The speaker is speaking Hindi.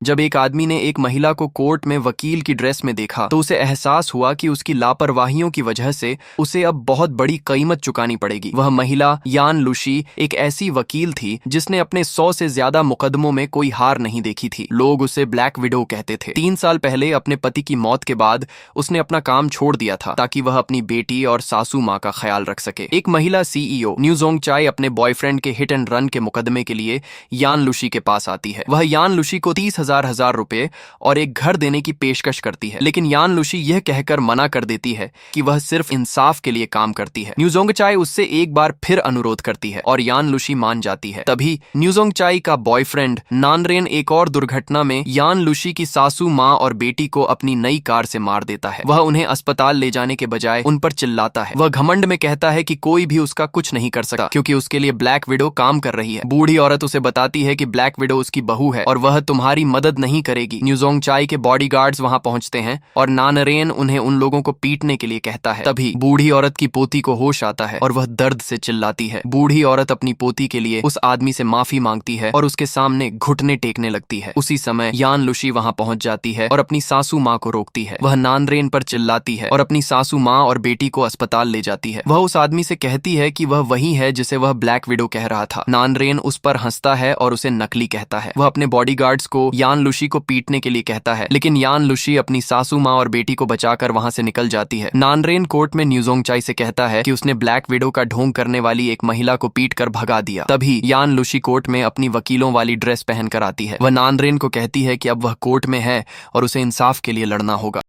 जब एक आदमी ने एक महिला को कोर्ट में वकील की ड्रेस में देखा तो उसे एहसास हुआ कि उसकी लापरवाहियों की वजह से उसे अब बहुत बड़ी कीमत चुकानी पड़ेगी। वह महिला यान लुशी एक ऐसी वकील थी जिसने अपने 100 से ज्यादा मुकदमों में कोई हार नहीं देखी थी। लोग उसे ब्लैक विडो कहते थे। 3 साल पहले अपने पति की मौत के बाद उसने अपना काम छोड़ दिया था ताकि वह अपनी बेटी और सासू माँ का ख्याल रख सके। एक महिला CEO न्यू जोंगचाई अपने बॉयफ्रेंड के हिट एंड रन के मुकदमे के लिए यान लुशी के पास आती है। वह यान लुशी को 30,000 रुपए और एक घर देने की पेशकश करती है, लेकिन यान लुशी यह कहकर मना कर देती है कि वह सिर्फ इंसाफ के लिए काम करती है। न्यू जोंगचाई उससे एक बार फिर अनुरोध करती है और यान लुशी मान जाती है। तभी न्यू जोंगचाई का बॉयफ्रेंड नानरेन एक और दुर्घटना में यान लुशी की सासू माँ और बेटी को अपनी नई कार से मार देता है। वह उन्हें अस्पताल ले जाने के बजाय उन पर चिल्लाता है। वह घमंड में कहता है कि कोई भी उसका कुछ नहीं कर सकता क्योंकि उसके लिए ब्लैक विडो काम कर रही है। बूढ़ी औरत उसे बताती है कि ब्लैक विडो उसकी बहू है और वह तुम्हारी मदद नहीं करेगी। न्यू जोंगचाई के बॉडीगार्ड्स वहां पहुंचते हैं और नानरेन उन्हें उन लोगों को पीटने के लिए कहता है। तभी बूढ़ी औरत की पोती को होश आता है और वह दर्द से चिल्लाती है। बूढ़ी औरत अपनी पोती के लिए उस आदमी से माफी मांगती है और उसके सामने घुटने टेकने लगती है। उसी समय यान लुशी वहां पहुंच जाती है और अपनी सासू माँ को रोकती है। वह नानरेन पर चिल्लाती है और अपनी सासू माँ और बेटी को अस्पताल ले जाती है। वह उस आदमी से कहती है कि वह वही है जिसे वह ब्लैक विडो कह रहा था। नानरेन उस पर हंसता है और उसे नकली कहता है। वह अपने बॉडीगार्ड्स को यान लुशी को पीटने के लिए कहता है, लेकिन यान लुशी अपनी सासू माँ और बेटी को बचाकर वहां से निकल जाती है। नानरेन कोर्ट में न्यू जोंगचाई से कहता है कि उसने ब्लैक विडो का ढोंग करने वाली एक महिला को पीट कर भगा दिया। तभी यान लुशी कोर्ट में अपनी वकीलों वाली ड्रेस पहनकर आती है। वह नानरेन को कहती है कि अब वह कोर्ट में है और उसे इंसाफ के लिए लड़ना होगा।